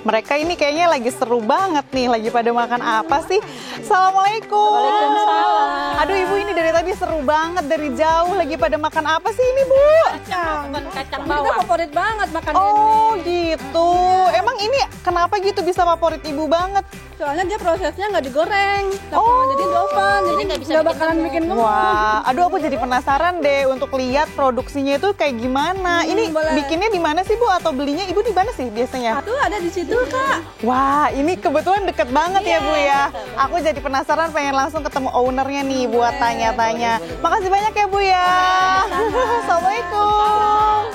mereka ini kayaknya lagi seru banget nih, lagi pada makan apa sih? Assalamualaikum. Waalaikumsalam. Aduh Ibu, ini dari tadi seru banget, dari jauh lagi pada makan apa sih ini Bu? Kacang bawang. Kita favorit banget makan Oh ini. gitu. Emang ini kenapa gitu bisa favorit Ibu banget? Soalnya dia prosesnya nggak digoreng, Oh. jadi di oven, jadi nggak bakalan bikin gemuk. Wah, aduh aku jadi penasaran deh untuk lihat produksinya itu kayak gimana. Ini boleh. bikinnya di mana sih Bu, atau belinya Ibu di mana sih biasanya? Satu ada di situ Kak. Wah, ini kebetulan deket banget ya Bu ya. Aku jadi penasaran, pengen langsung ketemu ownernya nih buat tanya-tanya. Makasih banyak ya Bu ya. Assalamualaikum.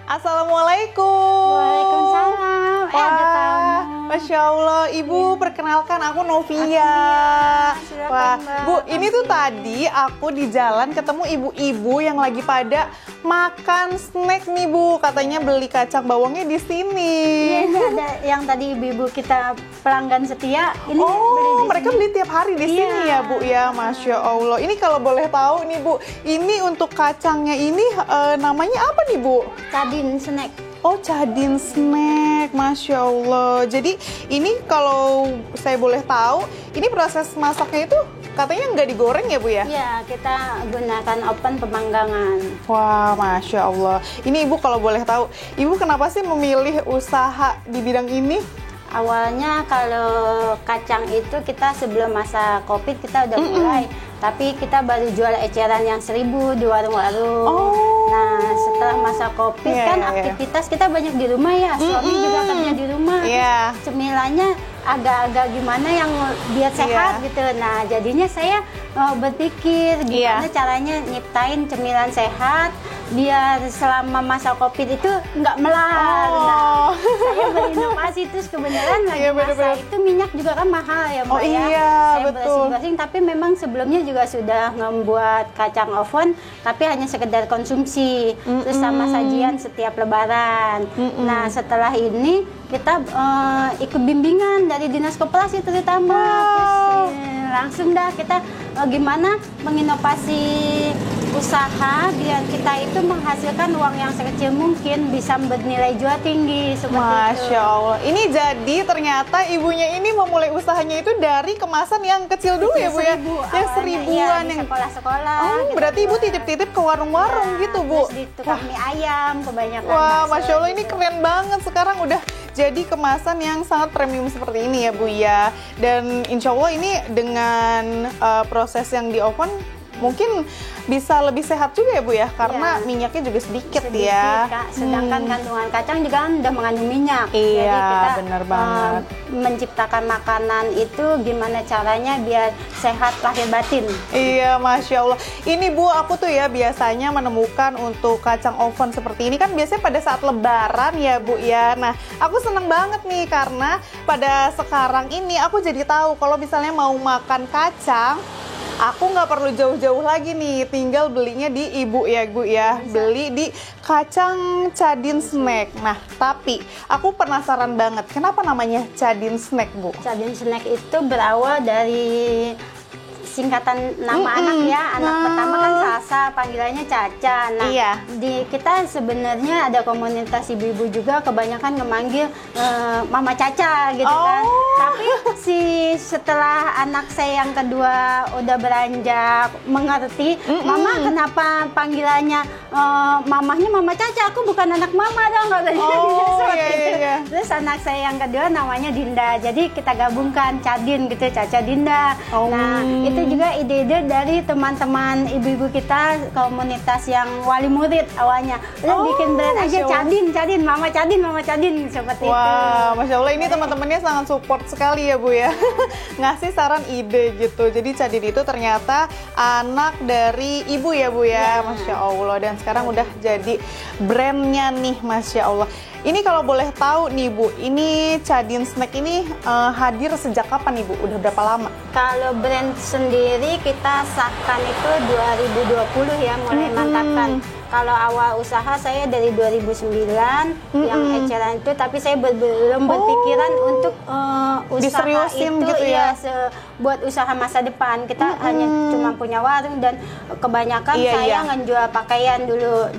Assalamualaikum. Waalaikumsalam. Ada tamu. Masya Allah, Ibu perkenalkan aku Novia. Wah, Bu, ini tuh tadi aku di jalan ketemu ibu-ibu yang lagi pada makan snack nih Bu. Katanya beli kacang bawangnya di sini. Iya, ini ada yang tadi ibu-ibu kita pelanggan setia. Ini Oh, beli di mereka sini. beli tiap hari di sini ya Bu ya. Masya Allah. Ini kalau boleh tahu nih Bu, ini untuk kacangnya ini namanya apa nih Bu? Cadin snack. Oh, Cadin snack, Masya Allah. Jadi ini kalau saya boleh tahu, ini proses masaknya itu katanya nggak digoreng ya Bu ya? Iya, kita gunakan oven pemanggangan. Wah, Masya Allah. Ini Ibu kalau boleh tahu, Ibu kenapa sih memilih usaha di bidang ini? Awalnya kalau kacang itu kita sebelum masa Covid kita udah mulai, tapi kita baru jual eceran yang 1.000 di warung-warung. Oh. Nah, setelah masa Covid Iya, kan iya, iya. aktivitas kita banyak di rumah ya, suami juga kerja di rumah. Iya. Terus cemilannya agak-agak gimana yang biar sehat Iya. gitu. Nah, jadinya saya berpikir gimana caranya nyiptain cemilan sehat biar selama masa Covid itu nggak melar. Nah, saya berinovasi terus kebenaran lagi Iya, masa bener-bener. itu minyak juga kan mahal ya Mbak Oh, ya. iya, Saya betul. browsing-browsing, tapi memang sebelumnya juga sudah membuat kacang oven tapi hanya sekedar konsumsi. Terus sama sajian setiap lebaran. Nah, setelah ini kita ikut bimbingan dari Dinas Koperasi terutama. Terus langsung dah kita gimana menginovasi usaha biar kita itu menghasilkan uang yang sekecil mungkin bisa bernilai jual tinggi seperti Masya itu. Allah. Ini jadi ternyata ibunya ini memulai usahanya itu dari kemasan yang kecil dulu ya Bu ya? Yang Awalnya, seribuan iya, di yang... sekolah-sekolah. Oh, kita berarti Ibu jual. titip-titip ke warung-warung Nah, gitu Bu? Terus di tukang mie ayam kebanyakan. Wah, bakso Masya Allah, ini gitu. keren banget. Sekarang udah jadi kemasan yang sangat premium seperti ini ya Bu ya. Dan insya Allah ini dengan proses yang di oven mungkin bisa lebih sehat juga ya Bu ya, karena Iya. minyaknya juga sedikit, Sedikit, ya. Kak. Sedangkan kandungan kacang juga kan udah mengandung minyak. Iya, Jadi kita bener banget. Menciptakan makanan itu gimana caranya biar sehat lahir batin. Iya, Masya Allah. Ini Bu, aku tuh ya biasanya menemukan untuk kacang oven seperti ini kan biasanya pada saat lebaran ya Bu ya. Nah, aku seneng banget nih karena pada sekarang ini aku jadi tahu kalau misalnya mau makan kacang, aku nggak perlu jauh-jauh lagi nih, tinggal belinya di Ibu ya Bu ya. Beli di Kacang Cadin Snack. Nah, tapi aku penasaran banget, kenapa namanya Cadin Snack Bu? Cadin snack itu berawal dari singkatan nama anak ya. Anak pertama kan Salsa, panggilannya Caca. Nah, Iya. di kita sebenarnya ada komunitas ibu-ibu juga kebanyakan ngemanggil Mama Caca gitu kan. Oh. Tapi setelah anak saya yang kedua udah beranjak mengerti, Mama kenapa panggilannya mamahnya Mama Caca? Aku bukan anak Mama dong katanya. Oh, Seperti iya, itu. iya. Terus anak saya yang kedua namanya Dinda. Jadi kita gabungkan Cadin gitu, Caca Dinda. Oh. Nah, itu juga ide-ide dari teman-teman ibu-ibu kita komunitas yang wali murid awalnya. Udah bikin brand aja Masya Allah. Cadin, Mama Cadin seperti itu. Wah, Masya Allah, ini teman-temannya sangat support sekali ya Bu ya. Ngasih saran ide gitu. Jadi Cadin itu ternyata anak dari ibu ya Bu ya. Masya Allah. Dan sekarang udah jadi brandnya nih, Masya Allah. Ini kalau boleh tahu nih Bu, ini Cadin Snack ini hadir sejak kapan nih Bu? Udah berapa lama? Kalau brand sendiri kita sahkan itu 2020 ya mulai mantapkan. Kalau awal usaha saya dari 2009 yang eceran itu, tapi saya belum berpikiran untuk usaha Diseriusin itu gitu ya? buat usaha masa depan. Kita hanya cuma punya warung dan kebanyakan saya ngejual pakaian dulu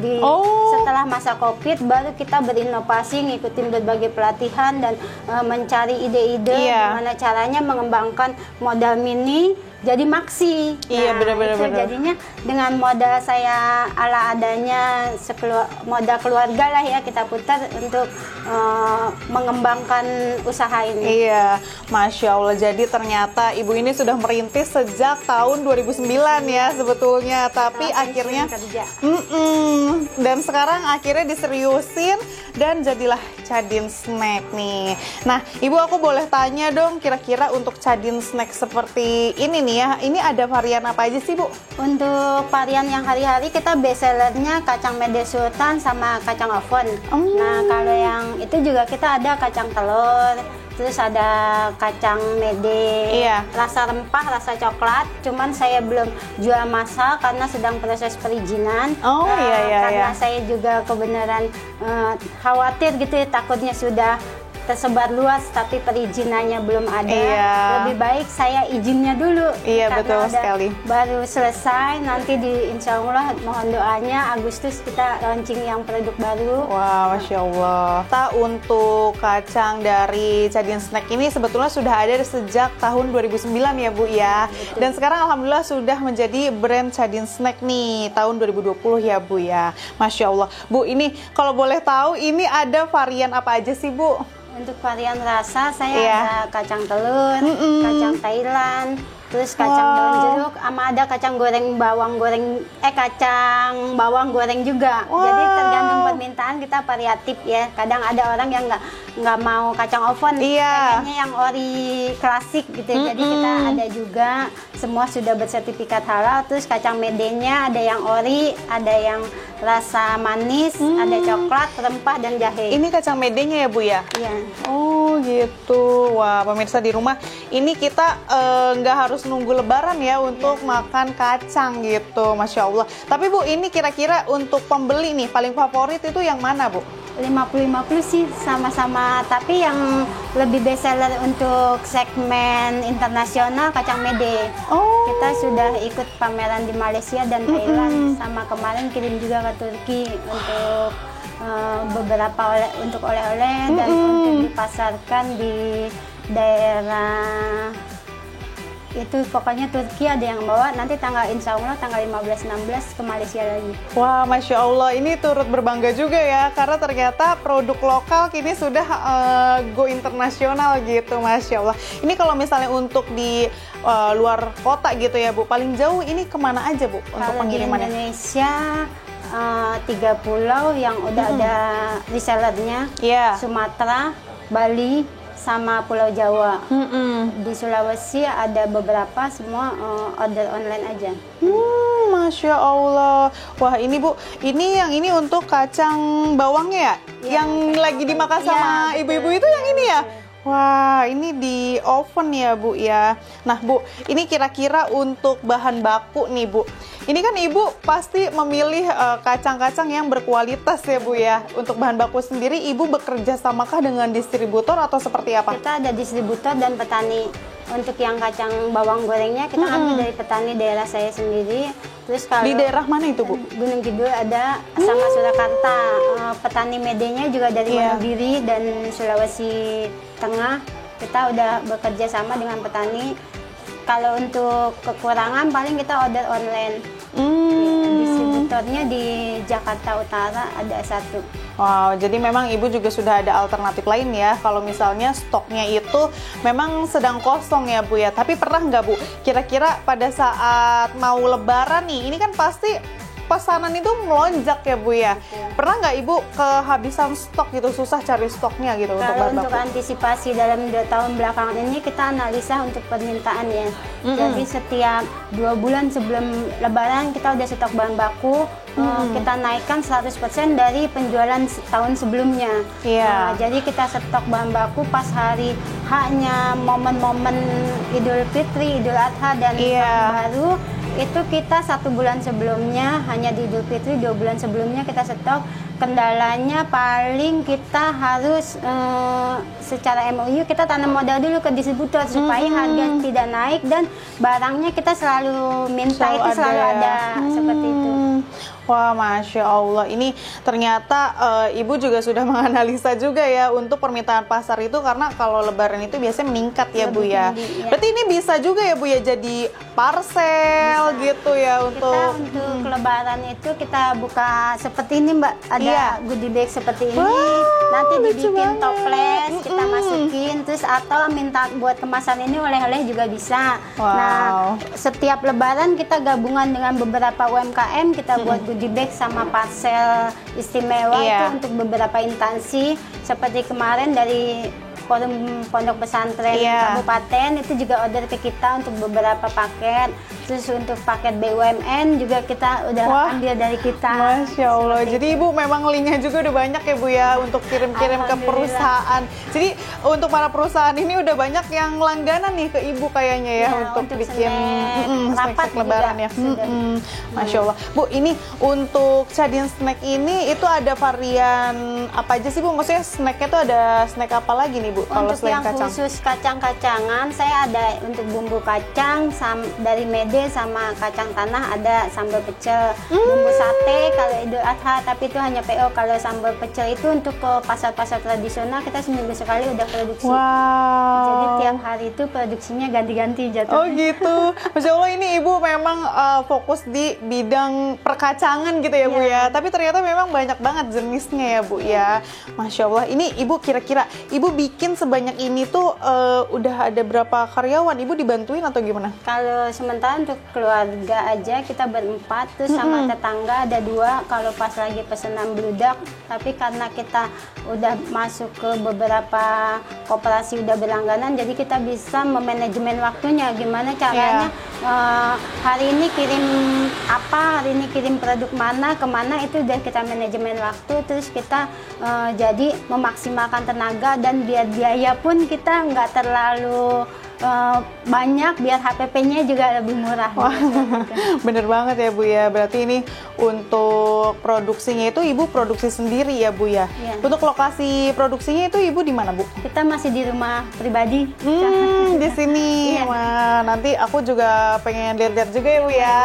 setelah masa Covid baru kita berinovasi, ngikutin berbagai pelatihan dan mencari ide-ide gimana caranya mengembangkan modal mini jadi maksi. Iya, benar-benar. Jadinya dengan modal saya ala adanya, modal keluarga lah ya, kita putar untuk mengembangkan usaha ini. Iya, Masya Allah. Jadi ternyata ibu ini sudah merintis sejak tahun 2009 ya sebetulnya. Tapi akhirnya kerja. Dan sekarang akhirnya diseriusin dan jadilah Chadin Snack nih. Nah, ibu aku boleh tanya dong, kira-kira untuk Chadin Snack seperti ini nih ya, ini ada varian apa aja sih Bu? Untuk varian yang hari-hari kita best sellernya kacang mede sultan sama kacang oven. Nah, kalau yang itu juga kita ada kacang telur, terus ada kacang mede, rasa rempah, rasa coklat. Cuman saya belum jual massal karena sedang proses perizinan. Karena saya juga kebenaran khawatir gitu ya, takutnya sudah tersebar luas tapi perizinannya belum ada. Lebih baik saya izinnya dulu. Betul sekali. Baru selesai, nanti insya Allah mohon doanya Agustus kita launching yang produk baru. Wah, Masya Allah. Untuk kacang dari Chadin Snack ini sebetulnya sudah ada sejak tahun 2009 ya Bu ya. Betul. Dan sekarang Alhamdulillah sudah menjadi brand Chadin Snack nih tahun 2020 ya Bu ya. Masya Allah. Bu, ini kalau boleh tahu ini ada varian apa aja sih Bu? Untuk varian rasa saya ada kacang telur, kacang Thailand, terus kacang daun jeruk, sama ada kacang kacang bawang goreng juga. Jadi tergantung permintaan kita variatif ya. Kadang ada orang yang nggak mau kacang oven, pengennya yang ori klasik gitu. Jadi kita ada juga, semua sudah bersertifikat halal. Terus kacang medenya ada yang ori, ada yang rasa manis, ada coklat, rempah, dan jahe. Ini kacang medenya ya Bu ya? Iya. Oh gitu. Wah, pemirsa di rumah, ini kita nggak harus nunggu lebaran ya untuk makan kacang gitu. Masya Allah. Tapi Bu, ini kira-kira untuk pembeli nih paling favorit itu yang mana Bu? 50-50 sih sama-sama, tapi yang lebih best seller untuk segmen internasional kacang mede. Kita sudah ikut pameran di Malaysia dan Thailand, sama kemarin kirim juga ke Turki untuk beberapa untuk oleh-oleh dan untuk dipasarkan di daerah itu, pokoknya Turki ada yang bawa, nanti insya Allah tanggal 15-16 ke Malaysia lagi. Wah, Masya Allah, ini turut berbangga juga ya, karena ternyata produk lokal kini sudah go internasional gitu, Masya Allah. Ini kalau misalnya untuk di luar kota gitu ya Bu, paling jauh ini kemana aja Bu untuk pengirimannya? Di Indonesia 3 pulau yang udah ada resellernya, Sumatera, Bali, sama Pulau Jawa. Di Sulawesi ada beberapa, semua order online aja. Masya Allah. Wah, ini Bu, ini untuk kacang bawangnya ya? Yang lagi dimakan sama ibu-ibu itu yang ini ya? Wah, ini di oven ya Bu ya. Nah Bu, ini kira-kira untuk bahan baku nih Bu. Ini kan Ibu pasti memilih kacang-kacang yang berkualitas ya Bu ya. Untuk bahan baku sendiri Ibu bekerja samakah dengan distributor atau seperti apa? Kita ada distributor dan petani. Untuk yang kacang bawang gorengnya kita ambil dari petani daerah saya sendiri. Terus kalau di daerah mana itu Bu? Gunung Kidul ada, sama Surakarta. Petani medenya juga dari Wonogiri dan Sulawesi Tengah. Kita udah bekerja sama dengan petani. Kalau untuk kekurangan paling kita order online. Distributornya di Jakarta Utara ada 1. Wow, jadi memang Ibu juga sudah ada alternatif lain ya. Kalau misalnya stoknya itu memang sedang kosong ya Bu ya. Tapi pernah nggak Bu, kira-kira pada saat mau lebaran nih, ini kan pasti pesanan itu melonjak ya Bu ya. Pernah nggak Ibu kehabisan stok gitu, susah cari stoknya gitu untuk bahan baku? Untuk antisipasi dalam 2 tahun belakangan ini kita analisa untuk permintaan ya. Jadi setiap 2 bulan sebelum lebaran kita udah stok bahan baku. Kita naikkan 100% dari penjualan tahun sebelumnya. Jadi kita stok bahan baku pas hari H-nya, momen-momen Idul Fitri, Idul Adha, dan Tahun Baru. itu kita 1 bulan sebelumnya, hanya di Idul Fitri 2 bulan sebelumnya kita stok. Kendalanya paling kita harus secara MOU kita tanam modal dulu ke distributor supaya harga tidak naik dan barangnya kita selalu minta selalu ada seperti itu. Wah, Masya Allah. Ini ternyata Ibu juga sudah menganalisa juga ya untuk permintaan pasar itu, karena kalau Lebaran itu biasanya meningkat ya, Bu ya. Tinggi, ya. Berarti ini bisa juga ya, Bu ya, jadi parcel gitu ya untuk Lebaran itu kita buka seperti ini, Mbak. Ada goodie bag seperti ini. Wah, nanti lucu dibikin banget. toples, kita masukin, terus atau minta buat kemasan ini oleh-oleh juga bisa. Nah, setiap Lebaran kita gabungan dengan beberapa UMKM, kita buat goodie bag sama parcel istimewa itu untuk beberapa instansi. Seperti kemarin dari Forum Pondok Pesantren Kabupaten itu juga order ke kita untuk beberapa paket. Terus untuk paket BUMN juga kita udah ambil dari kita. Masya Allah. Jadi Ibu memang linknya juga udah banyak ya, Bu ya, untuk kirim-kirim ke perusahaan. Jadi untuk para perusahaan ini udah banyak yang langganan nih ke Ibu kayaknya ya, untuk bikin snack Lebaran ya. Masya Allah. Bu, ini untuk Chadin snack ini itu ada varian apa aja sih, Bu? Maksudnya snacknya tuh ada snack apa lagi nih, Bu? Kalau Untuk selain yang kacang? khusus kacang-kacangan, saya ada untuk bumbu kacang dari Mede sama kacang tanah, ada sambal pecel, bumbu sate kalau Idul Adha, tapi itu hanya PO. Kalau sambal pecel itu untuk ke pasar-pasar tradisional kita seminggu sekali udah produksi. Wow. Jadi tiap hari itu produksinya ganti-ganti jatuhnya. Oh gitu. Masya Allah, ini Ibu memang fokus di bidang perkacangan gitu ya, Bu ya. Tapi ternyata memang banyak banget jenisnya ya, Bu ya. Masya Allah. Ini Ibu kira-kira Ibu bikin sebanyak ini tuh udah ada berapa karyawan? Ibu dibantuin atau gimana? Kalau sementara untuk keluarga aja kita berempat, terus sama tetangga ada 2 kalau pas lagi pesanan bludak. Tapi karena kita udah masuk ke beberapa koperasi udah berlangganan, jadi kita bisa memanajemen waktunya. Gimana caranya hari ini kirim apa, hari ini kirim produk mana, kemana, itu udah kita manajemen waktu. Terus kita jadi memaksimalkan tenaga dan biar biaya pun kita nggak terlalu banyak, biar HPP-nya juga lebih murah. Wah, bener banget ya, Bu ya. Berarti ini untuk produksinya itu Ibu produksi sendiri ya, Bu ya. Untuk lokasi produksinya itu Ibu di mana, Bu? Kita masih di rumah pribadi. Di sini. Wah, nanti aku juga pengen lihat-lihat juga ya, Bu ya.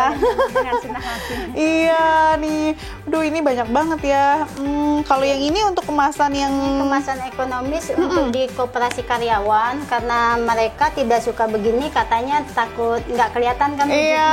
Dengan senang hati. Iya nih. Aduh, ini banyak banget ya. Kalau yang ini untuk kemasan yang kemasan ekonomis untuk di koperasi karyawan, karena mereka tidak suka begini, katanya takut nggak kelihatan kan wujudnya.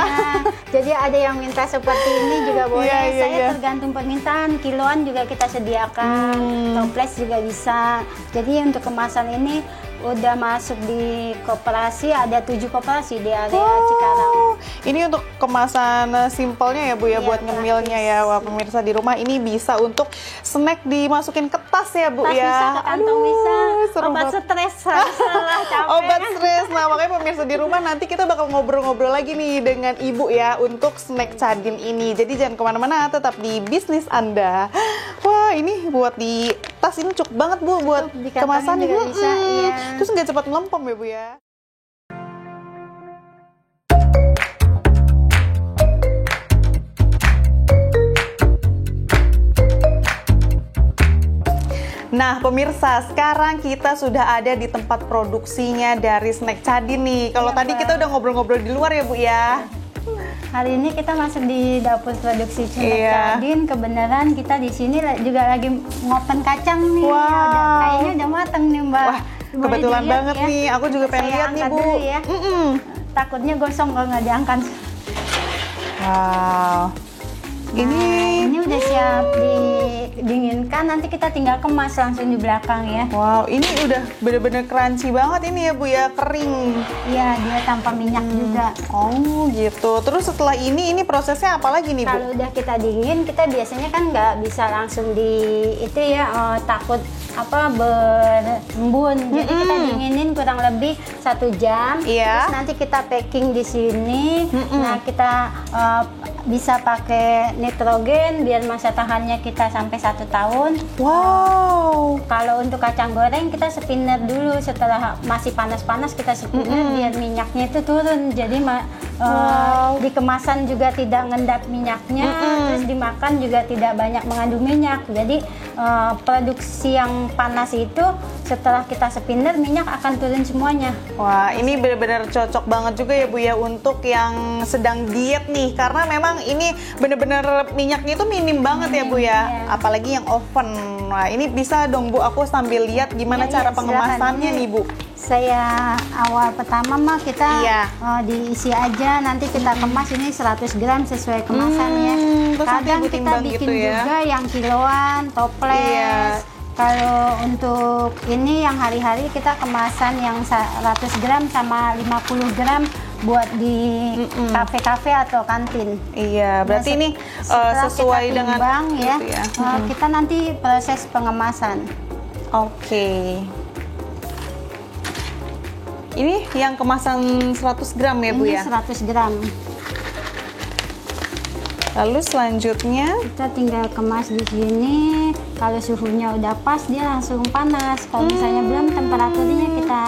Jadi ada yang minta seperti ini juga boleh. Saya tergantung permintaan, kiloan juga kita sediakan, toples juga bisa. Jadi untuk kemasan ini udah masuk di koperasi, ada 7 koperasi di area Cikarang. Ini untuk kemasan simpelnya ya, Bu ya, buat ngemilnya ya. Wah, pemirsa di rumah ini bisa untuk snack dimasukin ke tas ya, Bu tas ya. Bisa, ke kantong bisa. Obat banget. stres, salah capek. Obat stres. Nah, makanya pemirsa di rumah nanti kita bakal ngobrol-ngobrol lagi nih dengan Ibu ya untuk snack Chadin ini. Jadi jangan kemana-mana, tetap di bisnis Anda. Wah, ini buat di tas ini cukup banget, Bu, buat kemasan juga bisa. Terus nggak cepat melempem ya, Bu ya. Nah, pemirsa, sekarang kita sudah ada di tempat produksinya dari snack Chadin nih. Kalau tadi kita udah ngobrol-ngobrol di luar ya, Bu ya. Hari ini kita masuk di dapur produksi snack Chadin. Kebenaran kita di sini juga lagi ngopen kacang nih. Kayaknya udah mateng nih, Mbak. Wah, kebetulan banget nih. Aku juga pengen lihat nih, Bu. Ya. Takutnya gosong kalau nggak diangkat. Wow. Ini udah siap didinginkan, nanti kita tinggal kemas langsung di belakang ya. Wow, ini udah bener-bener crunchy banget ini ya, Bu ya, kering. Iya, dia tanpa minyak juga. Oh gitu. Terus setelah ini prosesnya apa lagi nih, Bu? Kalau udah kita dingin, kita biasanya kan nggak bisa langsung itu ya, takut berembun. Jadi kita dinginin kurang lebih 1 jam. Terus nanti kita packing di sini. Nah, kita bisa pakai nitrogen biar masa tahannya kita sampai 1 tahun. Wow. Kalau untuk kacang goreng kita spinner dulu, setelah masih panas-panas kita spinner biar minyaknya itu turun. Jadi Di kemasan juga tidak ngendap minyaknya, terus dimakan juga tidak banyak mengandung minyak. Jadi produksi yang panas itu setelah kita spinner minyak akan turun semuanya. Wah, ini benar-benar cocok banget juga ya Bu ya untuk yang sedang diet nih, karena memang ini benar-benar minyaknya itu minim banget ya Bu ya, apalagi yang oven. Nah, ini bisa dong Bu, aku sambil lihat gimana cara pengemasannya nih Bu. Saya awal pertama mah kita diisi aja, nanti kita kemas ini 100 gram sesuai kemasannya. Kadang kita bikin gitu juga yang kiloan, toples. Kalau untuk ini yang hari-hari kita kemasan yang 100 gram sama 50 gram buat di kafe-kafe atau kantin. Iya, berarti ini sesuai dengan ya. Gitu ya. Kita nanti proses pengemasan. Oke. Ini yang kemasan 100 gram ya Bu ya? Ini 100 gram. Lalu selanjutnya kita tinggal kemas di sini. Kalau suhunya udah pas dia langsung panas. Kalau misalnya belum, temperaturnya kita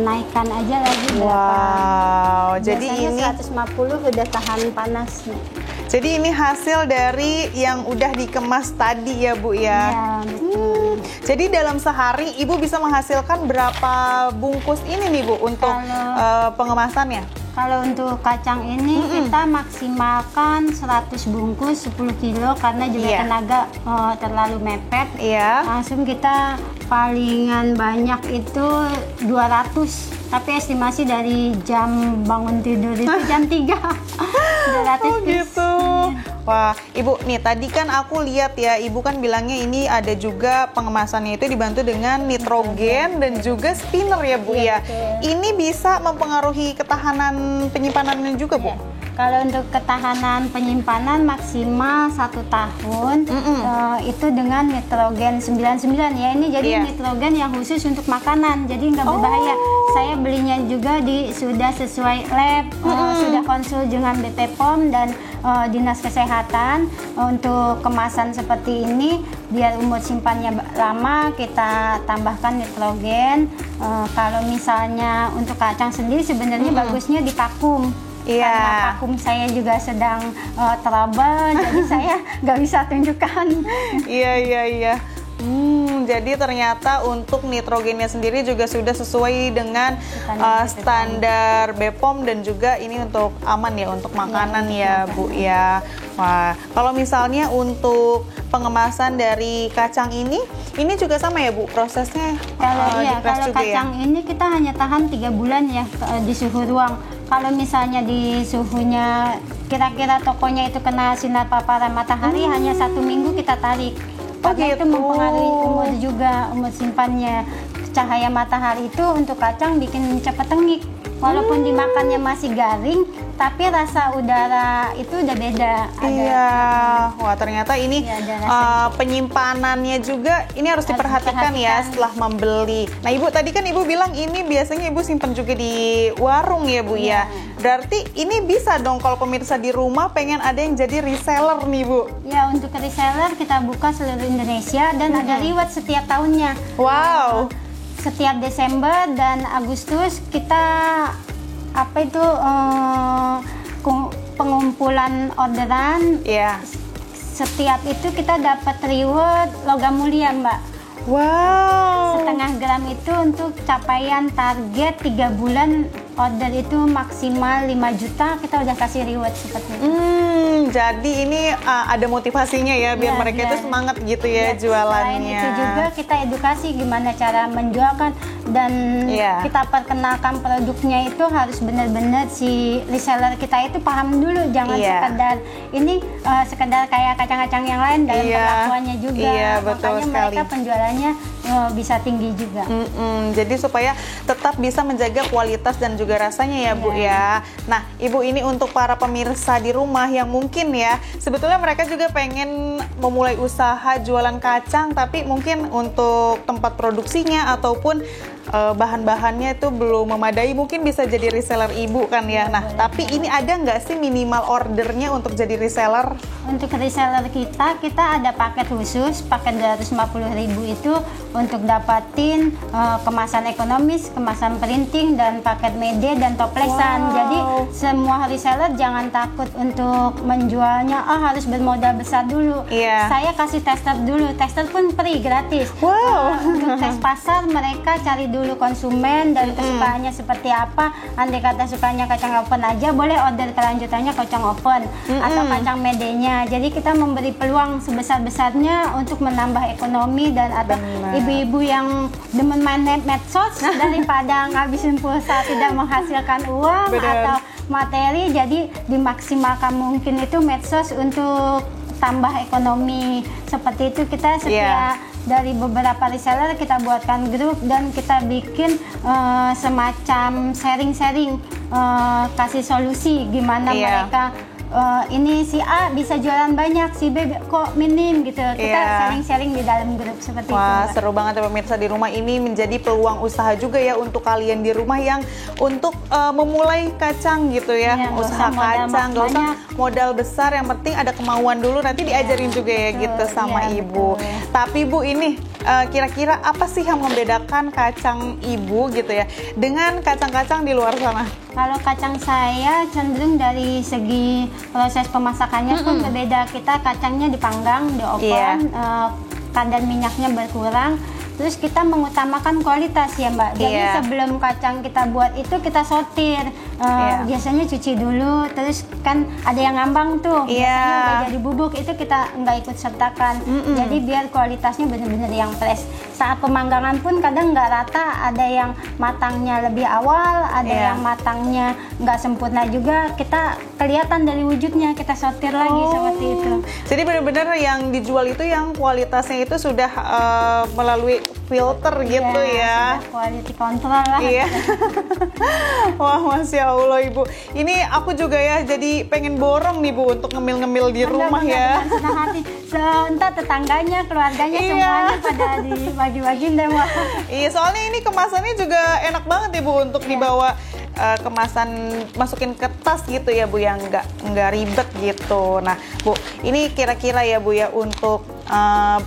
naikkan aja lagi berapa. Wow, jadi ini 150 udah tahan panas. Jadi ini hasil dari yang udah dikemas tadi ya Bu ya? Iya, betul. Jadi dalam sehari Ibu bisa menghasilkan berapa bungkus ini nih Bu untuk pengemasannya? Kalau untuk kacang ini kita maksimalkan 100 bungkus 10 kilo karena juga tenaga terlalu mepet. Langsung kita palingan banyak itu 200. Tapi estimasi dari jam bangun tidur itu jam 3. 200 gitu. Wah, Ibu, nih tadi kan aku lihat ya, Ibu kan bilangnya ini ada juga pengemasannya itu dibantu dengan nitrogen dan juga spinner ya Bu ya. Ini bisa mempengaruhi ketahanan penyimpanannya juga Bu? Kalau untuk ketahanan penyimpanan maksimal 1 tahun itu dengan nitrogen 99 ya. Ini jadi nitrogen yang khusus untuk makanan, jadi nggak berbahaya. Saya belinya juga sudah sesuai lab, sudah konsul dengan BP POM dan Dinas Kesehatan untuk kemasan seperti ini. Biar umur simpannya lama, kita tambahkan nitrogen. Kalau misalnya untuk kacang sendiri sebenarnya bagusnya di vakum. Karena vakum saya juga sedang trouble, jadi saya nggak bisa tunjukkan. Iya. Jadi ternyata untuk nitrogennya sendiri juga sudah sesuai dengan standar BPOM dan juga ini untuk aman ya untuk makanan ya Bu ya. Wah, kalau misalnya untuk pengemasan dari kacang ini juga sama ya Bu prosesnya? Kalau kacang ini kita hanya tahan 3 bulan ya di suhu ruang. Kalau misalnya di suhunya kira-kira tokonya itu kena sinar paparan matahari hanya 1 minggu kita tarik. Karena itu mempengaruhi umur simpannya. Cahaya matahari itu untuk kacang bikin cepat tengik. Walaupun dimakannya masih garing, tapi rasa udara itu udah beda. Wah ternyata ini penyimpanannya juga ini harus diperhatikan ya setelah membeli. Nah Ibu tadi kan Ibu bilang ini biasanya Ibu simpan juga di warung ya Bu ya. Berarti ini bisa dong kalau pemirsa di rumah pengen ada yang jadi reseller nih Bu. Ya untuk reseller kita buka seluruh Indonesia dan ada reward setiap tahunnya. Wow. Setiap Desember dan Agustus kita pengumpulan orderan. Setiap itu kita dapat reward logam mulia Mbak. Wow. Setengah gram itu untuk capaian target 3 bulan order itu maksimal 5 juta, kita udah kasih reward seperti itu. Jadi ini ada motivasinya ya biar mereka itu semangat gitu ya jualannya. Selain itu juga kita edukasi gimana cara menjualkan dan kita perkenalkan produknya itu harus benar-benar si reseller kita itu paham dulu, jangan sekedar kayak kacang-kacang yang lain dalam perlakuannya juga. Makanya mereka penjualannya bisa tinggi juga. Jadi supaya tetap bisa menjaga kualitas dan juga rasanya ya Bu ya. Nah Ibu ini untuk para pemirsa di rumah yang mungkin ya sebetulnya mereka juga pengen memulai usaha jualan kacang tapi mungkin untuk tempat produksinya ataupun bahan-bahannya itu belum memadai, mungkin bisa jadi reseller Ibu kan ya. Nah, tapi ini ada nggak sih minimal ordernya untuk jadi reseller? Untuk reseller kita ada paket khusus, paket 250.000 itu untuk dapatin kemasan ekonomis, kemasan printing, dan paket media dan topleksan. Jadi semua reseller jangan takut untuk menjualnya, harus bermodal besar dulu. Saya kasih tester dulu, tester pun free, gratis. Untuk tes pasar mereka cari dulu konsumen dan kesukaannya seperti apa. Andai kata sukanya kacang oven aja, boleh order kelanjutannya kacang oven atau kacang medenya. Jadi kita memberi peluang sebesar-besarnya untuk menambah ekonomi dan ada ibu-ibu yang demen main medsos daripada ngabisin pulsa tidak menghasilkan uang atau materi, jadi dimaksimalkan mungkin itu medsos untuk tambah ekonomi. Seperti itu kita setiap dari beberapa reseller kita buatkan grup dan kita bikin semacam sharing-sharing, kasih solusi gimana mereka ini si A bisa jualan banyak, si B kok minim gitu. Kita sharing-sharing di dalam grup seperti itu. Wah, seru banget ya pemirsa di rumah. Ini menjadi peluang usaha juga ya untuk kalian di rumah yang untuk memulai kacang gitu ya. Usaha kacang, gak usah modal besar, yang penting ada kemauan dulu, nanti diajarin juga ya gitu sama Ibu. Tapi Bu, ini kira-kira apa sih yang membedakan kacang Ibu gitu ya dengan kacang-kacang di luar sana? Kalau kacang saya cenderung dari segi proses pemasakannya pun berbeda. Kita kacangnya dipanggang, di oven, kadar minyaknya berkurang. Terus kita mengutamakan kualitas ya Mbak. Jadi sebelum kacang kita buat itu kita sortir. Biasanya cuci dulu, terus kan ada yang ngambang tuh. Biasanya udah jadi bubuk, itu kita nggak ikut sertakan. Jadi biar kualitasnya benar-benar yang fresh. Saat pemanggangan pun kadang nggak rata, ada yang matangnya lebih awal, ada yang matangnya nggak sempurna juga. Kita kelihatan dari wujudnya, kita sortir lagi seperti itu. Jadi benar-benar yang dijual itu yang kualitasnya itu sudah melalui filter gitu ya. Quality control lah. Wah, Masya Allah Ibu. Ini aku juga ya jadi pengen borong nih Bu untuk ngemil-ngemil di rumah ya. Senang hati. Entah tetangganya, keluarganya semuanya pada dibagi-bagiin deh Wah. Soalnya ini kemasannya juga enak banget ya Bu untuk dibawa kemasan, masukin ke tas gitu ya Bu, yang nggak ribet gitu. Nah Bu, ini kira-kira ya Bu ya untuk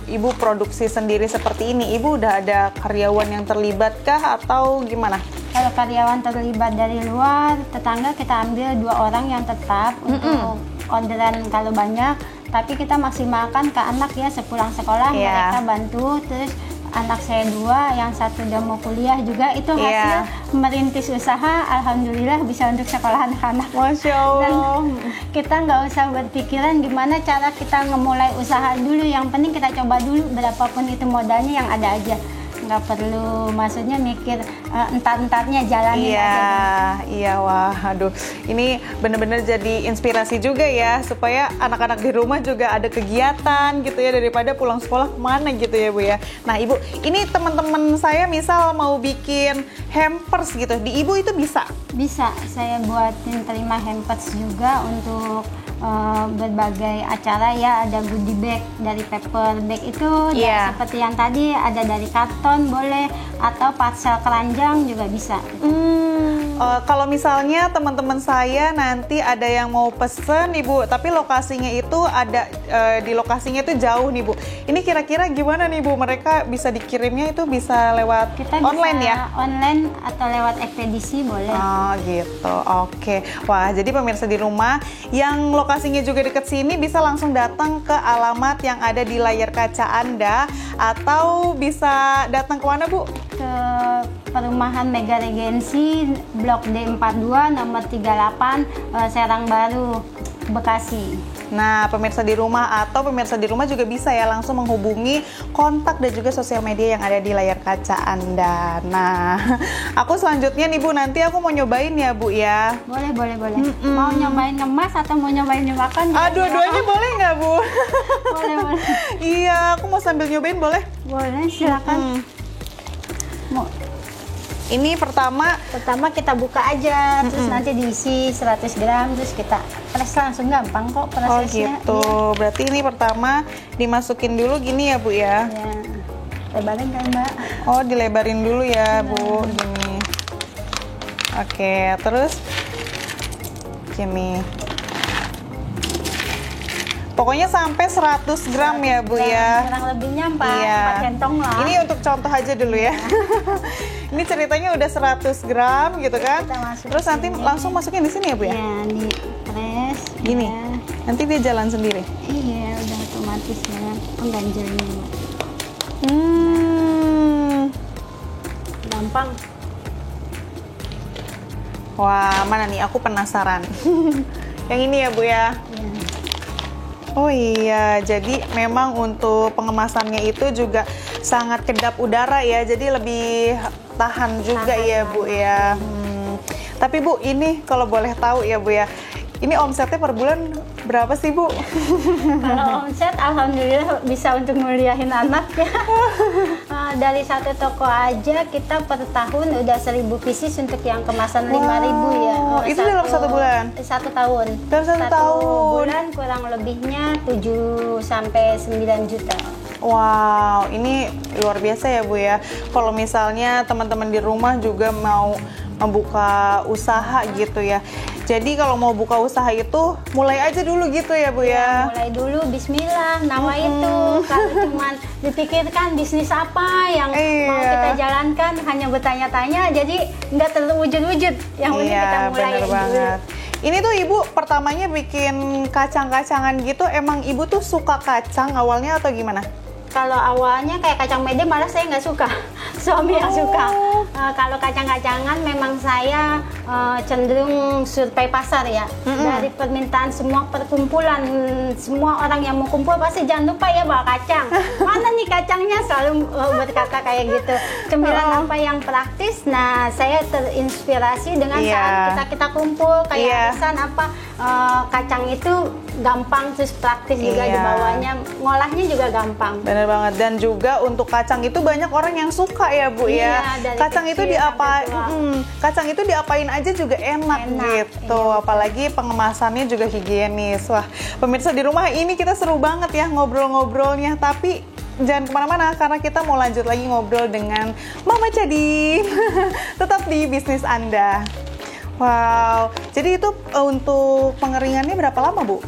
Ibu produksi sendiri seperti ini, Ibu udah ada karyawan yang terlibat kah atau gimana? Kalau karyawan terlibat dari luar, tetangga kita ambil 2 orang yang tetap untuk orderan kalau banyak, tapi kita maksimalkan ke anak ya, sepulang sekolah mereka bantu. Terus anak saya 2, yang 1 udah mau kuliah juga, itu hasil merintis usaha, alhamdulillah bisa untuk sekolah anak-anak. Masya Allah. Dan kita nggak usah berpikiran gimana cara kita ngemulai usaha dulu, yang penting kita coba dulu, berapapun itu modalnya yang ada aja. Nggak perlu maksudnya mikir entar-entarnya jalanin aja. Iya, wah, aduh, ini bener-bener jadi inspirasi juga ya, supaya anak-anak di rumah juga ada kegiatan gitu ya, daripada pulang sekolah kemana gitu ya Bu ya. Nah Ibu, ini teman-teman saya misal mau bikin hampers gitu, di Ibu itu bisa? Bisa, saya buatin terima hampers juga untuk berbagai acara ya. Ada goodie bag dari paper bag itu seperti yang tadi, ada dari karton boleh, atau parcel keranjang juga bisa. Kalau misalnya teman-teman saya nanti ada yang mau pesen nih Bu, tapi lokasinya itu ada di lokasinya itu jauh nih Bu. Ini kira-kira gimana nih Bu? Mereka bisa dikirimnya itu bisa lewat online ya? Online atau lewat ekspedisi boleh. Oh gitu, oke. Wah, jadi pemirsa di rumah yang lokasinya juga dekat sini bisa langsung datang ke alamat yang ada di layar kaca Anda, atau bisa datang ke mana Bu? Ke Perumahan Mega Regensi Blok D42 nomor 38 Serang Baru, Bekasi. Nah, pemirsa di rumah atau pemirsa di rumah juga bisa ya langsung menghubungi kontak dan juga sosial media yang ada di layar kaca Anda. Nah, aku selanjutnya nih Bu, nanti aku mau nyobain ya Bu ya. Boleh. Mau nyobain ngemas atau mau nyobain dimakan? Dua-duanya boleh nggak Bu? Boleh. Iya, aku mau sambil nyobain boleh? Boleh, silakan. Ini pertama kita buka aja, terus nanti diisi 100 gram, terus kita press langsung, gampang kok prosesnya. Oh gitu, berarti ini pertama dimasukin dulu gini ya Bu ya? Lebarin kan Mbak? Oh, dilebarin dulu ya Bu, gini. Oke, terus gini. Pokoknya sampai 100 gram ya Bu ya. Kurang lebihnya 4 Iya. centong lah. Ini untuk contoh aja dulu ya. Ini ceritanya udah 100 gram gitu kan. Kita masuk Terus nanti sini. langsung masukin di sini ya Bu ya? Ya, di press. Gini. Ya. Nanti dia jalan sendiri. Iya, udah otomatis dengan pengganjalnya. Gampang. Wah, mana nih? Aku penasaran. Yang ini ya Bu ya? Ya. Oh iya, jadi memang untuk pengemasannya itu juga sangat kedap udara ya, jadi lebih tahan juga Tahan ya Bu ya. Tapi Bu, ini kalau boleh tahu ya Bu ya, ini omsetnya per bulan berapa sih Bu? Kalau omset, alhamdulillah bisa untuk nguliahin anak ya. Dari satu toko aja kita per tahun udah 1.000 pieces untuk yang kemasan 5.000 ya. Itu dalam 1 bulan? 1 tahun. Dalam 1 tahun? Bulan kurang lebihnya 7 sampai 9 juta. Wow, ini luar biasa ya Bu ya. Kalau misalnya teman-teman di rumah juga mau membuka usaha gitu ya. Jadi kalau mau buka usaha itu mulai aja dulu gitu ya Bu ya. Mulai dulu bismillah, nawa itu. Kalau cuman dipikirkan bisnis apa yang mau kita jalankan, hanya bertanya-tanya, jadi nggak terwujud-wujud. Yang penting kita mulai bener dulu. banget. Ini tuh Ibu pertamanya bikin kacang-kacangan gitu, emang Ibu tuh suka kacang awalnya atau gimana? Kalau awalnya kayak kacang mede malah saya nggak suka, suami yang suka. Kalau kacang-kacangan memang saya cenderung survei pasar ya. Dari permintaan semua perkumpulan, semua orang yang mau kumpul pasti jangan lupa ya bawa kacang. Mana nih kacangnya, selalu berkata kayak gitu. Cemilan apa yang praktis, nah saya terinspirasi dengan saat kita kumpul kayak arisan apa, kacang itu gampang terus praktis juga dibawanya, ngolahnya juga gampang. Bener banget, dan juga untuk kacang itu banyak orang yang suka ya Bu ya. Kacang itu kacang itu diapain aja juga enak gitu. Apalagi pengemasannya juga higienis. Wah, pemirsa di rumah ini kita seru banget ya ngobrol-ngobrolnya. Tapi jangan kemana-mana karena kita mau lanjut lagi ngobrol dengan Mama Chadin. Tetap di bisnis Anda. Wow, jadi itu untuk pengeringannya berapa lama Bu?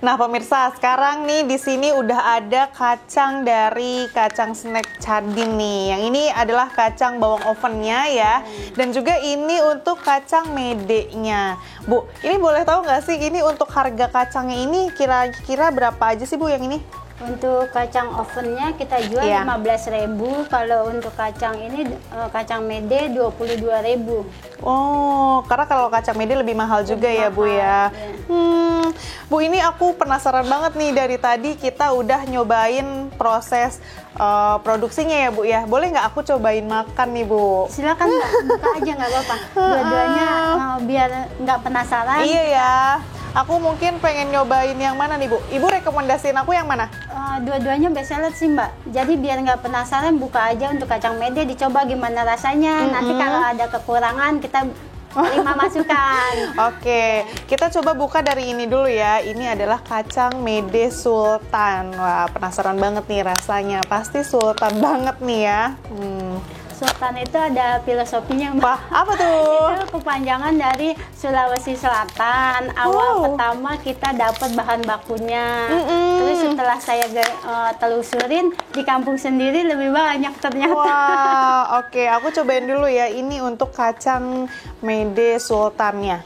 Nah pemirsa, sekarang nih di sini udah ada kacang dari kacang snack Chadin nih. Yang ini adalah kacang bawang ovennya ya, dan juga ini untuk kacang medenya. Bu, ini boleh tahu nggak sih ini untuk harga kacangnya ini kira-kira berapa aja sih Bu yang ini? Untuk kacang ovennya kita jual 15.000. Kalau untuk kacang ini kacang mede 22.000. Oh, karena kalau kacang mede lebih mahal juga ya Bu ya. Bu, ini aku penasaran banget nih, dari tadi kita udah nyobain proses produksinya ya Bu ya. Boleh nggak aku cobain makan nih Bu? Silakan Mbak, buka aja nggak apa-apa. Dua-duanya biar nggak penasaran. Iya ya. Aku mungkin pengen nyobain yang mana nih Bu? Ibu rekomendasiin aku yang mana? Dua-duanya best seller sih Mbak. Jadi biar nggak penasaran, buka aja untuk kacang mede, dicoba gimana rasanya. Nanti kalau ada kekurangan kita terima masukan. Oke, kita coba buka dari ini dulu ya. Ini adalah kacang mede sultan. Wah, penasaran banget nih rasanya. Pasti sultan banget nih ya. Sultan itu ada filosofinya Mbak. Wah, apa tuh? Itu kepanjangan dari Sulawesi Selatan. Awal pertama kita dapat bahan bakunya. Terus setelah saya telusurin di kampung sendiri lebih banyak ternyata. Wah, oke, aku cobain dulu ya. Ini untuk kacang mede sultannya.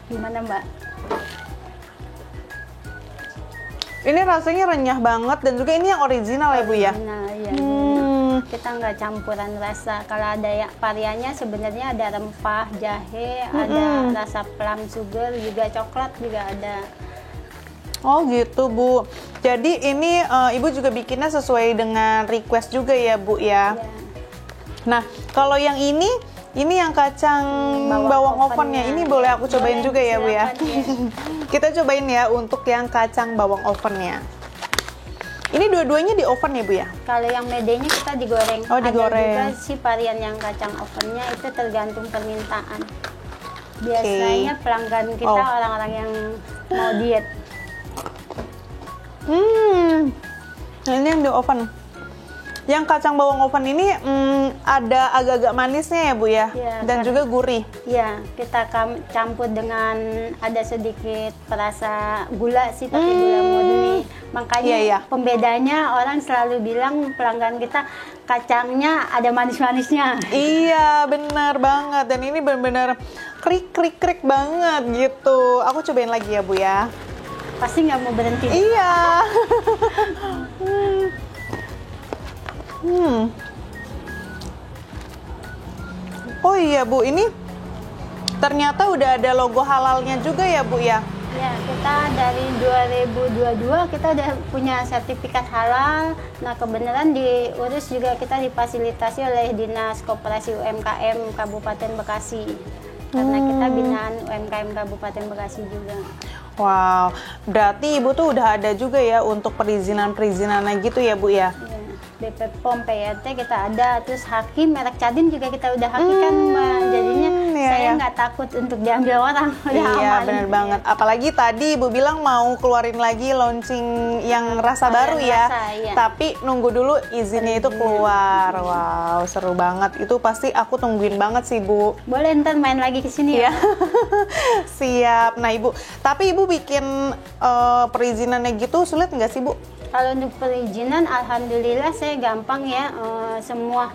Gimana Mbak? Ini rasanya renyah banget, dan juga ini yang original ya Bu ya? Nah, iya. Kita nggak campuran rasa. Kalau ada ya variannya sebenarnya ada rempah, jahe, ada rasa plum sugar, juga coklat juga ada. Oh gitu Bu. Jadi ini Ibu juga bikinnya sesuai dengan request juga ya Bu ya? Nah, kalau yang ini yang kacang bawang ovennya. Ini boleh aku cobain juga ya Bu ya? Kita cobain ya untuk yang kacang bawang ovennya. Ini dua-duanya di oven ya Bu ya? Kalau yang medenya kita digoreng. Oh, digoreng. Ada juga sih varian yang kacang ovennya, itu tergantung permintaan. Biasanya pelanggan kita orang-orang yang mau diet. Nah, ini yang di oven. Yang kacang bawang oven ini ada agak-agak manisnya ya Bu ya, Iya, dan juga gurih. Ya, kita campur dengan ada sedikit perasa gula sih, pakai gula murni. Makanya Iya. pembedanya orang selalu bilang pelanggan kita kacangnya ada manis-manisnya. Iya, benar banget. Dan ini benar-benar krik banget gitu. Aku cobain lagi ya Bu ya. Pasti nggak mau berhenti. Iya. Oh iya Bu, ini ternyata udah ada logo halalnya juga ya Bu ya? Ya, kita dari 2022 kita udah punya sertifikat halal. Nah, kebenaran diurus juga, kita difasilitasi oleh Dinas Koperasi UMKM Kabupaten Bekasi. Karena kita binaan UMKM Kabupaten Bekasi juga. Wow, berarti Ibu tuh udah ada juga ya untuk perizinannya gitu ya Bu ya? Ya, BP POM, PRT kita ada, terus haki, merek Cadin juga kita udah haki kan, Mbak. Jadinya iya, saya iya. nggak takut untuk diambil orang, udah Iya, aman. benar banget. Apalagi tadi Ibu bilang mau keluarin lagi launching yang rasa baru ya. rasa, iya. Tapi nunggu dulu izinnya itu keluar. Wow, seru banget. Itu pasti aku tungguin banget sih, Bu. Boleh ntar main lagi ke sini ya. Siap. Nah, Ibu, tapi Ibu bikin perizinannya gitu sulit nggak sih, Bu? Kalau untuk perizinan, alhamdulillah saya gampang ya. Semua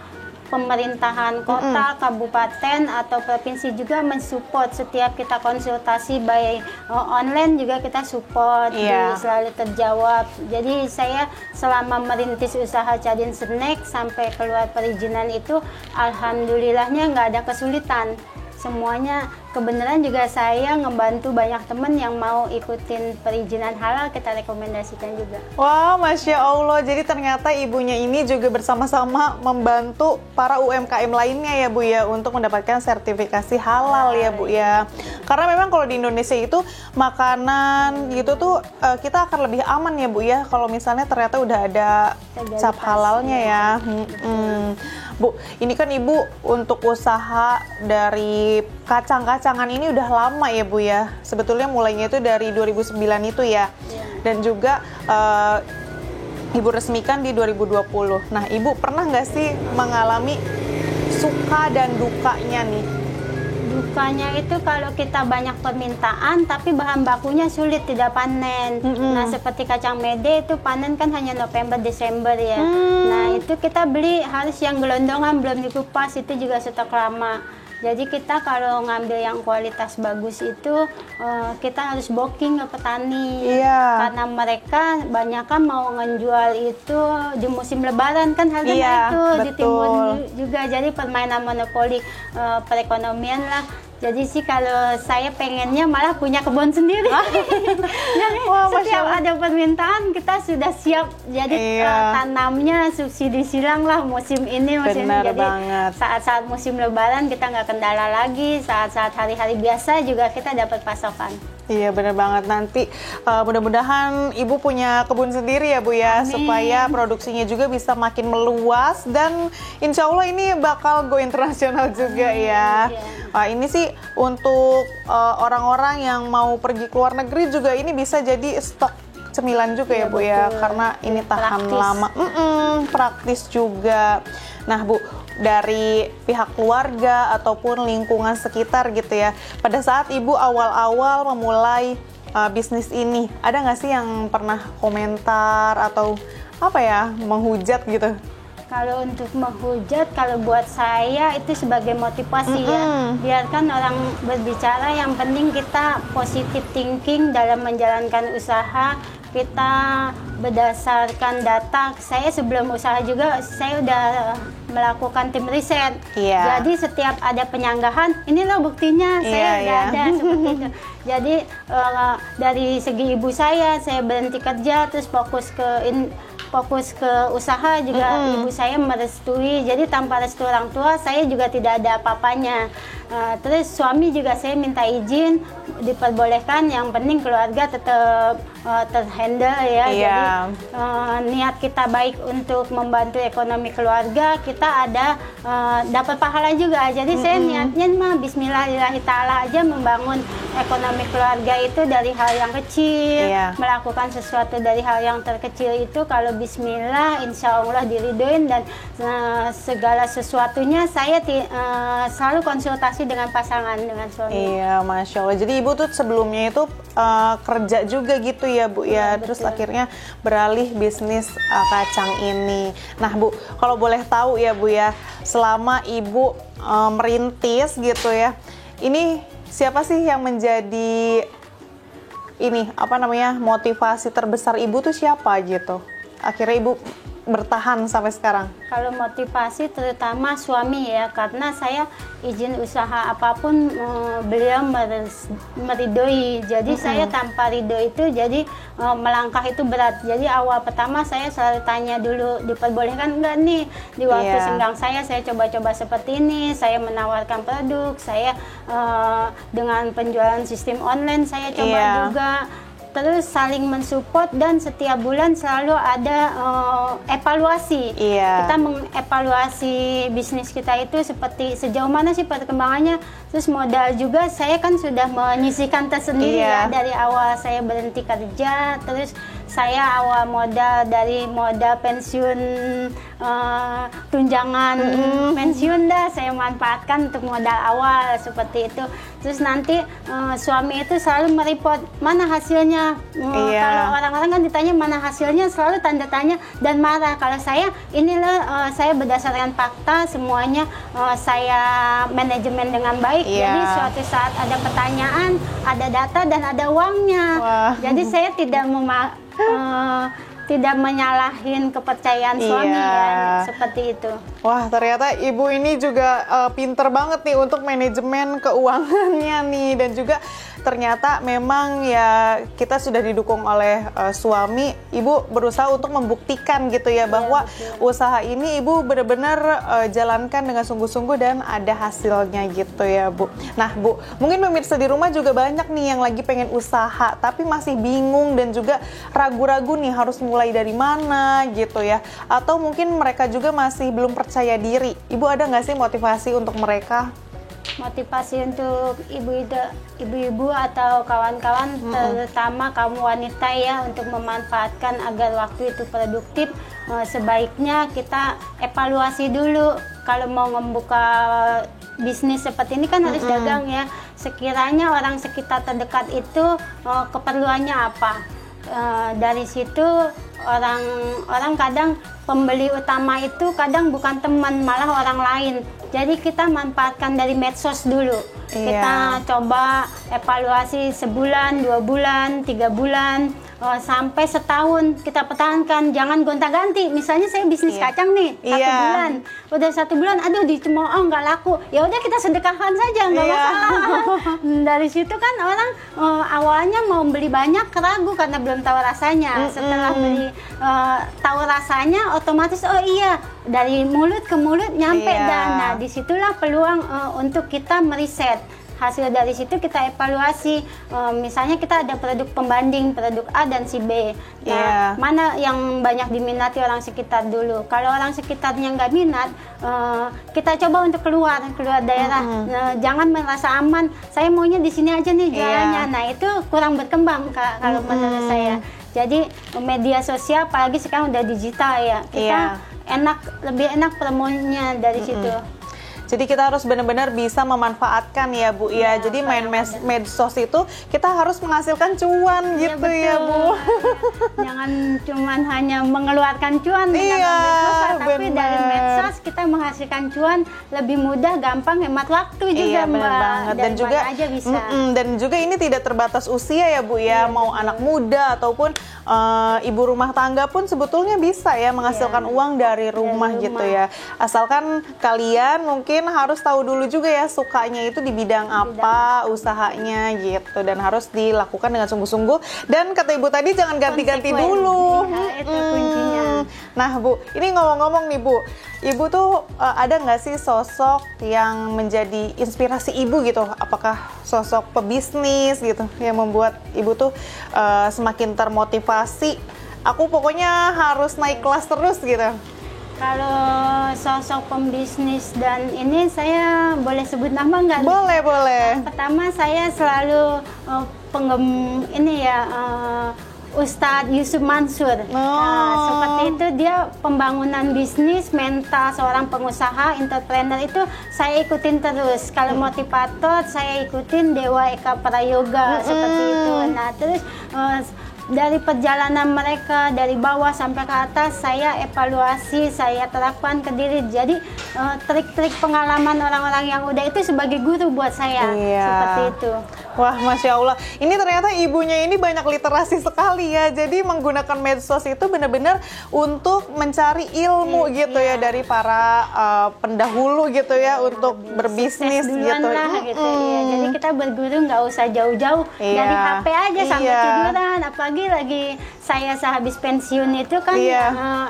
pemerintahan kota, kabupaten atau provinsi juga mensupport setiap kita konsultasi, baik online juga kita support, Iya. selalu terjawab. Jadi saya selama merintis usaha Cadin Snack sampai keluar perizinan itu, alhamdulillahnya nggak ada kesulitan. Semuanya kebenaran juga saya ngebantu banyak temen yang mau ikutin perizinan halal, kita rekomendasikan juga. Wah, Masya Allah. Jadi ternyata ibunya ini juga bersama-sama membantu para UMKM lainnya ya Bu ya, untuk mendapatkan sertifikasi halal ya Bu ya. Karena memang kalau di Indonesia itu makanan gitu tuh kita akan lebih aman ya Bu ya, kalau misalnya ternyata udah ada cap halalnya ya. Bu, ini kan Ibu untuk usaha dari kacang-kacangan ini udah lama ya Bu ya. Sebetulnya mulainya itu dari 2009 itu ya. Dan juga Ibu resmikan di 2020. Nah, Ibu pernah nggak sih mengalami suka dan dukanya nih? Dukanya itu kalau kita banyak permintaan tapi bahan bakunya sulit, tidak panen. Nah, seperti kacang mede itu panen kan hanya November Desember ya. Nah, itu kita beli harus yang gelondongan, belum dikupas, itu juga stok lama. Jadi kita kalau ngambil yang kualitas bagus itu kita harus booking ke petani. Iya. Karena mereka banyak kan mau ngejual itu di musim lebaran kan harganya Iya, itu betul. ditimbun juga. Jadi permainan monopoli perekonomian lah. Jadi sih kalau saya pengennya malah punya kebun sendiri. Jadi Wah, Masya setiap Allah. ada permintaan kita sudah siap. Jadi Iya. tanamnya subsidi silang lah musim ini. Benar Jadi banget. saat-saat musim lebaran kita nggak kendala lagi. Saat-saat hari-hari biasa juga kita dapat pasokan. Iya, benar banget. Nanti mudah-mudahan Ibu punya kebun sendiri ya Bu ya, supaya produksinya juga bisa makin meluas dan insya Allah ini bakal go internasional juga ya. Wah, ini sih untuk orang-orang yang mau pergi ke luar negeri juga ini bisa jadi stok cemilan juga ya Bu ya, karena ini tahan Praktis. lama. Praktis juga. Nah Bu, dari pihak keluarga ataupun lingkungan sekitar gitu ya, pada saat Ibu awal-awal memulai bisnis ini, ada nggak sih yang pernah komentar atau apa ya, menghujat gitu? Kalau untuk menghujat, kalau buat saya itu sebagai motivasi ya. Biarkan orang berbicara, yang penting kita positive thinking dalam menjalankan usaha. Kita berdasarkan data. Saya sebelum usaha juga saya udah melakukan tim riset. Iya. Jadi setiap ada penyanggahan, ini loh buktinya, saya udah ada seperti itu. Jadi dari segi ibu saya berhenti kerja terus fokus ke usaha juga. Ibu saya merestui, jadi tanpa restu orang tua saya juga tidak ada apa-apanya. Terus suami juga saya minta izin, diperbolehkan, yang penting keluarga tetap terhandle ya. Iya. Jadi niat kita baik untuk membantu ekonomi keluarga, kita ada dapat pahala juga. Jadi saya niatnya mah Bismillahirrahmanirrahim aja membangun ekonomi keluarga itu dari hal yang kecil, melakukan sesuatu dari hal yang terkecil itu kalau Bismillah insya Allah diridhoin, dan segala sesuatunya saya selalu konsultasi dengan pasangan, dengan suami. Iya, Masya Allah. Jadi Ibu tuh sebelumnya itu kerja juga gitu ya Bu ya, terus akhirnya beralih bisnis kacang ini. Nah Bu, kalau boleh tahu ya Bu ya, selama Ibu merintis gitu ya, ini siapa sih yang menjadi motivasi terbesar Ibu tuh siapa gitu? Akhirnya Ibu bertahan sampai sekarang. Kalau motivasi terutama suami ya, karena saya izin usaha apapun beliau meridoi. Jadi saya tanpa ridho itu jadi melangkah itu berat. Jadi awal pertama saya selalu tanya dulu, diperbolehkan enggak nih di waktu senggang saya coba-coba seperti ini, saya menawarkan produk, saya dengan penjualan sistem online saya coba juga. Terus saling mensupport, dan setiap bulan selalu ada evaluasi. Kita mengevaluasi bisnis kita itu seperti sejauh mana sih perkembangannya. Terus modal juga saya kan sudah menyisihkan tersendiri ya dari awal saya berhenti kerja. Terus saya awal modal dari modal pensiun, tunjangan pensiun saya manfaatkan untuk modal awal seperti itu. Terus nanti suami itu selalu mereport mana hasilnya. Kalau orang-orang kan ditanya mana hasilnya, selalu tanda tanya dan marah. Kalau saya saya berdasarkan fakta semuanya, saya manajemen dengan baik. Jadi suatu saat ada pertanyaan, ada data dan ada uangnya. Jadi saya tidak menyalahin kepercayaan suami ya, seperti itu. Wah, ternyata Ibu ini juga pinter banget nih untuk manajemen keuangannya nih, dan juga ternyata memang ya kita sudah didukung oleh suami. Ibu berusaha untuk membuktikan gitu ya bahwa usaha ini Ibu benar-benar jalankan dengan sungguh-sungguh dan ada hasilnya gitu ya Bu. Nah Bu, mungkin pemirsa di rumah juga banyak nih yang lagi pengen usaha tapi masih bingung dan juga ragu-ragu nih harus mulai dari mana gitu ya, atau mungkin mereka juga masih belum percaya diri. Ibu ada nggak sih motivasi untuk mereka? Motivasi untuk ibu-ibu atau kawan-kawan, terutama kaum wanita ya, untuk memanfaatkan agar waktu itu produktif, sebaiknya kita evaluasi dulu. Kalau mau membuka bisnis seperti ini kan harus dagang ya. Sekiranya orang sekitar terdekat itu keperluannya apa? Dari situ orang kadang pembeli utama itu kadang bukan teman, malah orang lain. Jadi kita manfaatkan dari medsos dulu. Kita coba evaluasi sebulan, 2 bulan, 3 bulan, sampai setahun kita pertahankan. Jangan gonta-ganti. Misalnya saya bisnis kacang nih, 1 bulan. Udah 1 bulan, aduh dicemooh nggak laku. Ya udah kita sedekahkan saja, nggak masalah. Dari situ kan orang awalnya mau beli banyak ragu karena belum tahu rasanya. Setelah beli tahu rasanya, otomatis oh iya, dari mulut ke mulut nyampe dah. Nah disitulah peluang untuk kita meriset. Hasil dari situ kita evaluasi, misalnya kita ada produk pembanding, produk A dan si B. Nah, mana yang banyak diminati orang sekitar dulu. Kalau orang sekitarnya nggak minat, kita coba untuk keluar daerah. Jangan merasa aman, saya maunya di sini aja nih jualannya. Nah itu kurang berkembang kalau menurut saya. Jadi media sosial, apalagi sekarang udah digital ya, kita lebih enak promonya dari situ. Jadi kita harus benar-benar bisa memanfaatkan ya Bu ya. Jadi main medsos itu kita harus menghasilkan cuan gitu ya Bu. Jangan cuman hanya mengeluarkan cuan dengan medsos, tapi dari medsos kita menghasilkan cuan lebih mudah, gampang, hemat waktu juga Mbak. Banget. Dan juga aja bisa. Dan juga ini tidak terbatas usia ya Bu ya. Mau anak muda ataupun ibu rumah tangga pun sebetulnya bisa ya menghasilkan uang dari rumah gitu ya. Asalkan kalian mungkin mungkin harus tahu dulu juga ya sukanya itu di bidang apa usahanya gitu, dan harus dilakukan dengan sungguh-sungguh, dan kata Ibu tadi jangan ganti-ganti dulu. Itu kuncinya. Nah Bu, ini ngomong-ngomong nih Bu, Ibu tuh ada nggak sih sosok yang menjadi inspirasi Ibu gitu? Apakah sosok pebisnis gitu yang membuat Ibu tuh semakin termotivasi? Aku pokoknya harus naik kelas terus gitu. Kalau sosok pembisnis dan ini saya boleh sebut nama nggak? Boleh, boleh. Pertama saya selalu Ustadz Yusuf Mansur. Seperti itu, dia pembangunan bisnis, mental seorang pengusaha, entrepreneur itu saya ikutin terus. Kalau motivator saya ikutin Dewa Eka Prayoga seperti itu. Nah terus dari perjalanan mereka dari bawah sampai ke atas saya evaluasi, saya terapkan ke diri. Jadi trik-trik pengalaman orang-orang yang udah itu sebagai guru buat saya. Seperti itu. Wah, Masya Allah. Ini ternyata ibunya ini banyak literasi sekali ya. Jadi menggunakan medsos itu benar-benar untuk mencari ilmu gitu ya dari para pendahulu gitu ya untuk berbisnis gitu. Gitu ya. Jadi kita berguru nggak usah jauh-jauh dari HP aja sampai tiduran. Apalagi lagi saya sehabis pensiun itu kan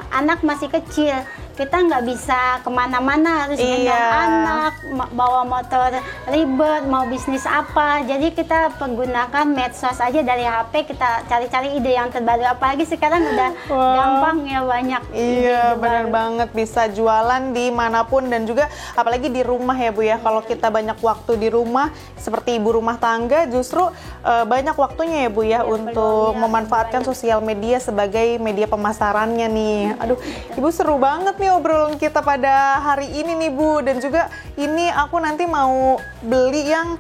anak masih kecil. Kita nggak bisa kemana-mana, harus gendong anak, bawa motor ribet, mau bisnis apa. Jadi kita menggunakan medsos aja dari HP, kita cari-cari ide yang terbaru. Apalagi sekarang udah gampang ya, banyak Iya, benar banget, bisa jualan dimanapun dan juga apalagi di rumah ya Bu ya. Kalau kita banyak waktu di rumah, seperti ibu rumah tangga, justru banyak waktunya ya Bu ya untuk memanfaatkan sosial media sebagai media pemasarannya nih. Aduh, Ibu seru banget nih obrolan kita pada hari ini nih Bu, dan juga ini aku nanti mau beli yang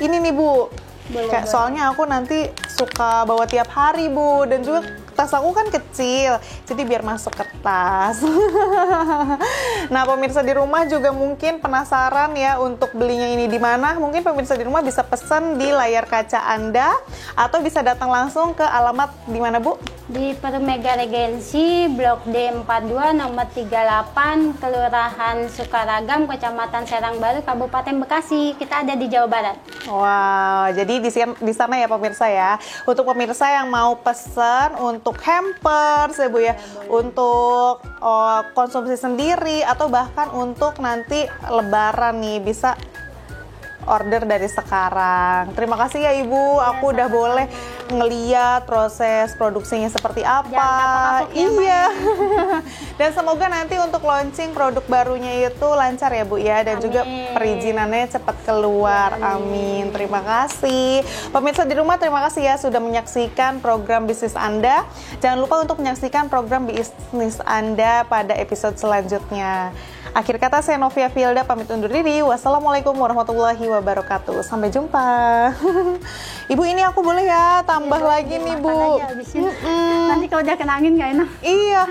ini nih Bu. Soalnya aku nanti suka bawa tiap hari Bu, dan juga tas aku kan kecil, jadi biar masuk ke tas. Nah, pemirsa di rumah juga mungkin penasaran ya untuk belinya ini di mana. Mungkin pemirsa di rumah bisa pesan di layar kaca Anda atau bisa datang langsung ke alamat di mana Bu? Di Permega Regensi, Blok D42, nomor 38, Kelurahan Sukaragam, Kecamatan Serang Baru, Kabupaten Bekasi. Kita ada di Jawa Barat. Wow, jadi di sana ya pemirsa ya. Untuk pemirsa yang mau pesan untuk hampers ya Bu ya, untuk konsumsi sendiri atau bahkan untuk nanti lebaran nih, bisa order dari sekarang. Terima kasih ya Ibu, aku udah boleh ngeliat proses produksinya seperti apa. Iya. Dan semoga nanti untuk launching produk barunya itu lancar ya Bu ya, dan juga perizinannya cepat keluar. Amin. Terima kasih. Pemirsa di rumah, terima kasih ya sudah menyaksikan program bisnis Anda. Jangan lupa untuk menyaksikan program bisnis Anda pada episode selanjutnya. Akhir kata, saya Novia Filda pamit undur diri. Wassalamualaikum warahmatullahi wabarakatuh. Sampai jumpa. Ibu, ini aku boleh ya tambah lagi nih Bu. Nanti kalau udah kena angin nggak enak. Iya,